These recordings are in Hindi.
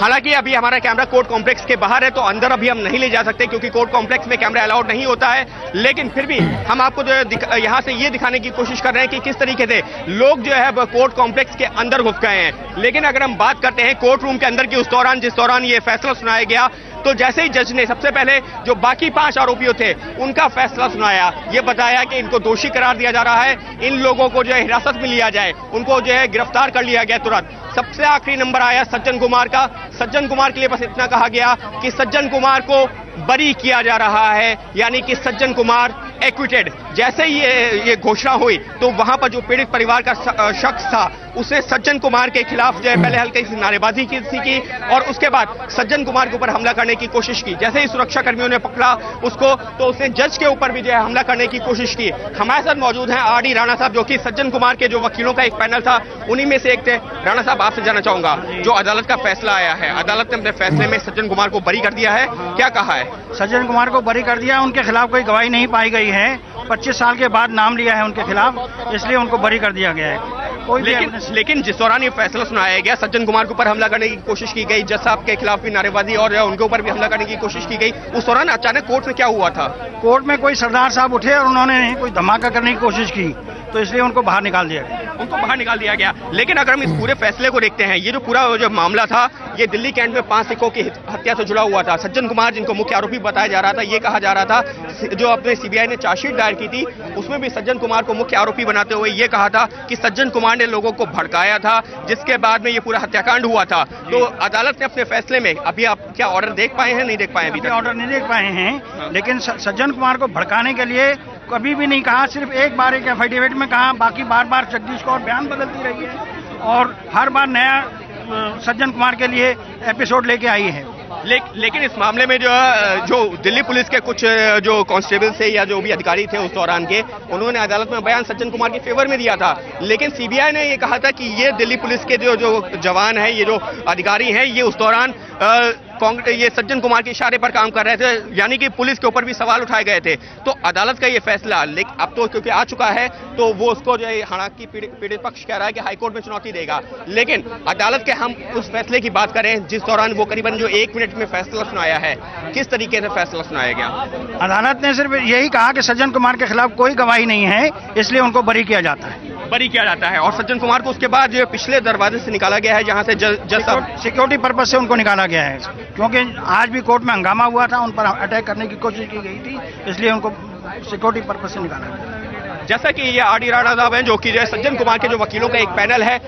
हालांकि अभी हमारा कैमरा कोर्ट कॉम्प्लेक्स के बाहर है, तो अंदर अभी हम नहीं ले जा सकते क्योंकि कोर्ट कॉम्प्लेक्स में कैमरा अलाउड नहीं होता है। लेकिन फिर भी हम आपको जो है यहाँ से ये दिखाने की कोशिश कर रहे हैं कि किस तरीके से लोग जो है कोर्ट कॉम्प्लेक्स के अंदर घुस गए हैं। लेकिन अगर हम बात करते हैं कोर्ट रूम के अंदर की, उस दौरान जिस दौरान ये फैसला सुनाया गया, तो जैसे ही जज ने सबसे पहले जो बाकी 5 आरोपियों थे उनका फैसला सुनाया, ये बताया कि इनको दोषी करार दिया जा रहा है, इन लोगों को जो है हिरासत में लिया जाए, उनको जो है गिरफ्तार कर लिया गया तुरंत। सबसे आखिरी नंबर आया सज्जन कुमार का। सज्जन कुमार के लिए बस इतना कहा गया कि सज्जन कुमार को बरी किया जा रहा है, यानी कि सज्जन कुमार एक्विटेड। जैसे ही ये घोषणा हुई तो वहां पर जो पीड़ित परिवार का शख्स था उसने सज्जन कुमार के खिलाफ जो है पहले हल्की सी नारेबाजी की और उसके बाद सज्जन कुमार के ऊपर हमला करने की कोशिश की। जैसे ही सुरक्षा कर्मियों ने पकड़ा उसको, तो उसने जज के ऊपर भी जो है हमला करने की कोशिश की। हमारे साथ मौजूद हैं आर डी राणा साहब, जो कि सज्जन कुमार के जो वकीलों का एक पैनल था उन्हीं में से एक थे। राणा साहब, आपसे जानना चाहूंगा, जो अदालत का फैसला आया है, अदालत ने अपने फैसले में सज्जन कुमार को बरी कर दिया है, क्या कहा है? सज्जन कुमार को बरी कर दिया, उनके खिलाफ कोई गवाही नहीं पाई गई है, 25 साल के बाद नाम लिया है उनके खिलाफ, इसलिए उनको बरी कर दिया गया है। लेकिन जिस दौरान ये फैसला सुनाया गया, सज्जन कुमार के ऊपर हमला करने की कोशिश की गई, जज साहब के खिलाफ भी नारेबाजी और उनके ऊपर भी हमला करने की कोशिश की गई, उस दौरान अचानक कोर्ट में क्या हुआ था? कोर्ट में कोई सरदार साहब उठे और उन्होंने कोई धमाका करने की कोशिश की, तो इसलिए उनको बाहर निकाल दिया गया। लेकिन अगर हम इस पूरे फैसले को देखते हैं, ये जो पूरा जो मामला था, ये दिल्ली कैंट में 5 सिखों की हत्या से जुड़ा हुआ था। सज्जन कुमार, जिनको मुख्य आरोपी बताया जा रहा था, ये कहा जा रहा था, जो अपने सीबीआई ने चार्जशीट दायर की थी उसमें भी सज्जन कुमार को मुख्य आरोपी बनाते हुए ये कहा था कि सज्जन कुमार ने लोगों को भड़काया था, जिसके बाद में ये पूरा हत्याकांड हुआ था। तो अदालत ने अपने फैसले में, अभी आप क्या ऑर्डर देख पाए हैं? नहीं देख पाए? अभी ऑर्डर नहीं देख पाए हैं, लेकिन सज्जन कुमार को भड़काने के लिए कभी भी नहीं कहा, सिर्फ एक बार एक एफिडेविट में कहा, बाकी बार बार जगदीश कौर बयान बदलती रही है और हर बार नया सज्जन कुमार के लिए एपिसोड लेके आई है। लेकिन इस मामले में जो दिल्ली पुलिस के कुछ जो कांस्टेबल थे या जो भी अधिकारी थे उस दौरान के, उन्होंने अदालत में बयान सज्जन कुमार के फेवर में दिया था। लेकिन सीबीआई ने ये कहा था कि ये दिल्ली पुलिस के जो जवान है, ये जो अधिकारी हैं, ये उस दौरान ये सज्जन कुमार के इशारे पर काम कर रहे थे, यानी कि पुलिस के ऊपर भी सवाल उठाए गए थे। तो अदालत का ये फैसला अब तो क्योंकि आ चुका है, तो वो उसको जो है हालांकि पीड़ित पक्ष कह रहा है कि हाईकोर्ट में चुनौती देगा। लेकिन अदालत के हम उस फैसले की बात करें जिस दौरान वो करीबन जो 1 मिनट में फैसला सुनाया है, किस तरीके से फैसला सुनाया गया? अदालत ने सिर्फ यही कहा कि सज्जन कुमार के खिलाफ कोई गवाही नहीं है, इसलिए उनको बरी किया जाता है। और सज्जन कुमार को उसके बाद जो पिछले दरवाजे से निकाला गया है, जहां से जज सिक्योरिटी पर्पज से उनको निकाला गया है, क्योंकि आज भी कोर्ट में हंगामा हुआ था, उन पर अटैक करने की कोशिश की गई थी, इसलिए उनको सिक्योरिटी पर्पज से निकाला गया। जैसा कि ये आर डी राणा साहब हैं, जो कि सज्जन कुमार के जो वकीलों का एक पैनल है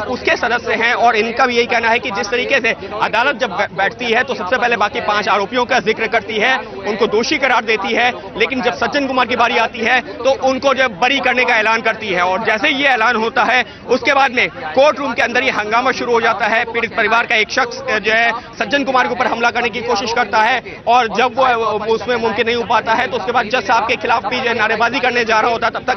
उसके सदस्य हैं, और इनका भी यही कहना है कि जिस तरीके से अदालत जब बैठती है तो सबसे पहले बाकी 5 आरोपियों का जिक्र करती है, उनको दोषी करार देती है, लेकिन जब सज्जन कुमार की बारी आती है तो उनको जब बरी करने का ऐलान करती है। और जैसे ही ये ऐलान होता है उसके बाद में कोर्ट रूम के अंदर ये हंगामा शुरू हो जाता है। पीड़ित परिवार का एक शख्स जो है सज्जन कुमार के ऊपर हमला करने की कोशिश करता है, और जब वो उसमें मुमकिन नहीं हो पाता है तो उसके बाद जज साहब के खिलाफ भी जो नारेबाजी करने जा रहा होता है, तब तक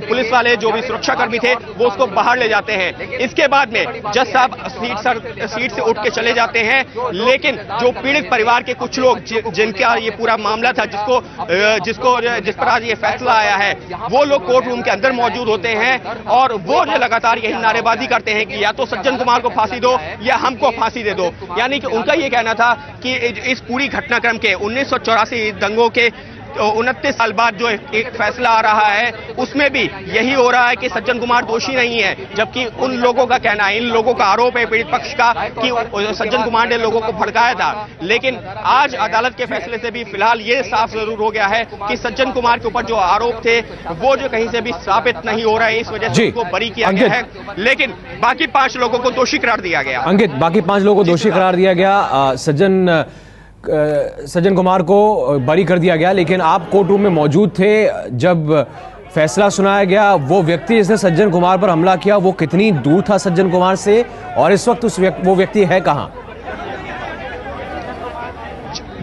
पुलिस वाले जो भी सुरक्षाकर्मी थे वो उसको बाहर ले जाते हैं। इसके बाद में जज साहब सीट से उठ के चले जाते हैं, लेकिन जो पीड़ित परिवार के कुछ लोग जिनका ये पूरा मामला था, जिस पर आज ये फैसला आया है, वो लोग कोर्ट रूम के अंदर मौजूद होते हैं और वो जो लगातार यही नारेबाजी करते हैं कि या तो सज्जन कुमार को फांसी दो या हमको फांसी दे दो। यानी कि उनका ये कहना था कि इस पूरी घटनाक्रम के 1984 दंगों के 29 साल बाद जो एक फैसला आ रहा है उसमें भी यही हो रहा है कि सज्जन कुमार दोषी नहीं है, जबकि उन लोगों का कहना है, इन लोगों का आरोप है पीड़ित पक्ष का कि सज्जन कुमार ने लोगों को भड़काया था। लेकिन आज अदालत के फैसले से भी फिलहाल ये साफ जरूर हो गया है कि सज्जन कुमार के ऊपर जो आरोप थे वो जो कहीं से भी साबित नहीं हो रहा है, इस वजह से उनको बरी किया गया है। लेकिन बाकी 5 लोगों को दोषी करार दिया गया। अंकित, बाकी 5 लोगों को दोषी करार दिया गया, सज्जन कुमार को बरी कर दिया गया। लेकिन आप कोर्ट रूम में मौजूद थे जब फैसला सुनाया गया। वो व्यक्ति जिसने सज्जन कुमार पर हमला किया वो कितनी दूर था सज्जन कुमार से, और इस वक्त वो व्यक्ति है कहां?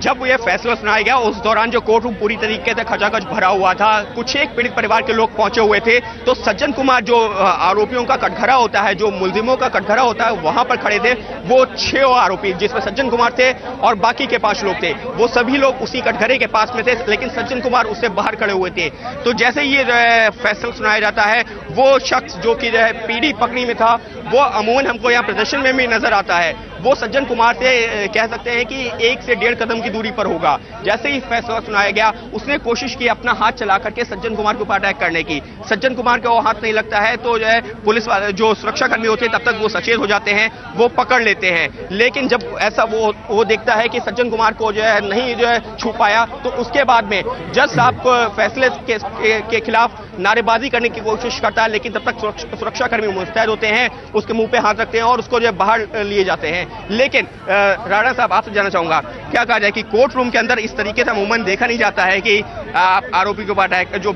जब ये फैसला सुनाया गया उस दौरान जो कोर्ट रूम पूरी तरीके से खचाखच भरा हुआ था, कुछ एक पीड़ित परिवार के लोग पहुंचे हुए थे, तो सज्जन कुमार जो आरोपियों का कटघरा होता है, जो मुलजिमों का कटघरा होता है, वहां पर खड़े थे। वो 6 आरोपी जिसमें सज्जन कुमार थे और बाकी के 5 लोग थे, वो सभी लोग उसी कटघरे के पास में थे, लेकिन सज्जन कुमार उससे बाहर खड़े हुए थे। तो जैसे ये जो है फैसला सुनाया जाता है, वो शख्स जो कि जो है पीढ़ी पकड़ी में था, वो अमूमन हमको यहाँ प्रदर्शन में भी नजर आता है। वो सज्जन कुमार से कह सकते हैं कि 1 से 1.5 कदम की दूरी पर होगा। जैसे ही फैसला सुनाया गया, उसने कोशिश की अपना हाथ चला करके सज्जन कुमार के ऊपर अटैक करने की। सज्जन कुमार का वो हाथ नहीं लगता है तो जो है पुलिस वाले, जो सुरक्षाकर्मी होते हैं, तब तक वो सचेत हो जाते हैं, वो पकड़ लेते हैं। लेकिन जब ऐसा वो देखता है कि सज्जन कुमार को जो है नहीं जो है छू पाया, तो उसके बाद में जज साहब को फैसले के खिलाफ नारेबाजी करने की कोशिश करता है, लेकिन तब तक सुरक्षाकर्मी मुस्तैद होते हैं, उसके मुंह पे हाथ रखते हैं और उसको जो है बाहर लिए जाते हैं। लेकिन राणा साहब, आपसे जानना चाहूंगा, क्या कहा जाए कि कोर्ट रूम के अंदर इस तरीके से अमूमन देखा नहीं जाता है कि आप आरोपी के ऊपर अटैक, जो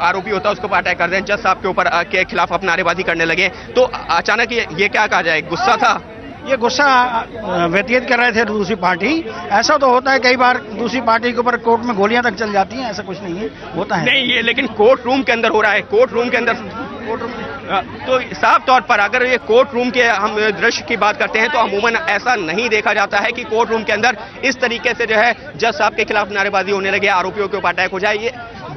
आरोपी होता है उसके ऊपर अटैक कर दें, जज साहब के ऊपर के खिलाफ आप नारेबाजी करने लगे, तो अचानक ये क्या कहा जाए, गुस्सा था? ये गुस्सा व्यतीत कर रहे थे दूसरी पार्टी। ऐसा तो होता है कई बार दूसरी पार्टी के ऊपर कोर्ट में गोलियां तक चल जाती हैं, ऐसा कुछ नहीं है, होता है। नहीं, ये लेकिन कोर्ट रूम के अंदर हो रहा है, कोर्ट रूम के अंदर। तो साफ तौर पर अगर ये कोर्ट रूम के हम दृश्य की बात करते हैं तो अमूमन ऐसा नहीं देखा जाता है कि कोर्ट रूम के अंदर इस तरीके से जो है जज साहब के खिलाफ नारेबाजी होने लगे, आरोपियों के ऊपर अटैक हो जाए। ये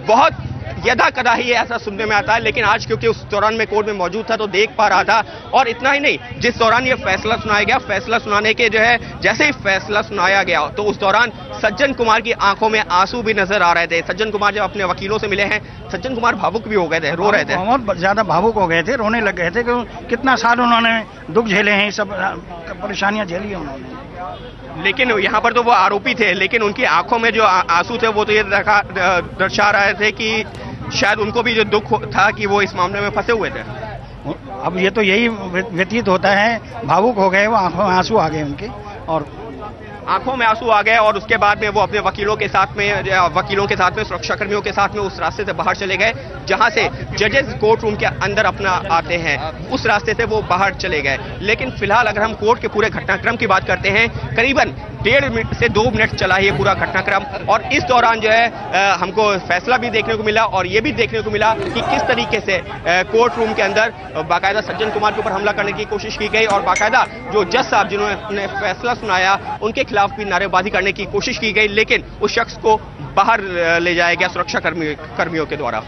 बहुत यदा कदा ही ऐसा सुनने में आता है, लेकिन आज क्योंकि उस दौरान में कोर्ट में मौजूद था तो देख पा रहा था। और इतना ही नहीं, जिस दौरान ये फैसला सुनाया गया, फैसला सुनाने के जो है जैसे ही फैसला सुनाया गया तो उस दौरान सज्जन कुमार की आंखों में आंसू भी नजर आ रहे थे। सज्जन कुमार जब अपने वकीलों से मिले हैं, सज्जन कुमार भावुक भी हो गए थे, रो रहे थे, बहुत ज्यादा भावुक हो गए थे, रोने लग गए थे कि कितना साल उन्होंने दुख झेले हैं, सब परेशानियां झेली है उन्होंने। लेकिन यहाँ पर तो वो आरोपी थे, लेकिन उनकी आंखों में जो आंसू थे वो तो ये दर्शा रहे थे कि शायद उनको भी जो दुख था कि वो इस मामले में फंसे हुए थे। अब ये तो यही व्यतीत होता है, भावुक हो गए वो, आंखों में आंसू आ गए उनके, और आंखों में आंसू आ गए और उसके बाद में वो अपने वकीलों के साथ में सुरक्षाकर्मियों के साथ में उस रास्ते से बाहर चले गए जहां से जजेस कोर्ट रूम के अंदर अपना आते हैं, उस रास्ते से वो बाहर चले गए। लेकिन फिलहाल अगर हम कोर्ट के पूरे घटनाक्रम की बात करते हैं, करीबन 1.5 से 2 मिनट चला ये पूरा घटनाक्रम, और इस दौरान जो है हमको फैसला भी देखने को मिला और ये भी देखने को मिला कि किस तरीके से कोर्ट रूम के अंदर बाकायदा सज्जन कुमार के ऊपर हमला करने की कोशिश की गई और बाकायदा जो जज साहब जिन्होंने फैसला सुनाया उनके खिलाफ भी नारेबाजी करने की कोशिश की गई, लेकिन उस शख्स को बाहर ले जाया गया सुरक्षा कर्मियों के द्वारा।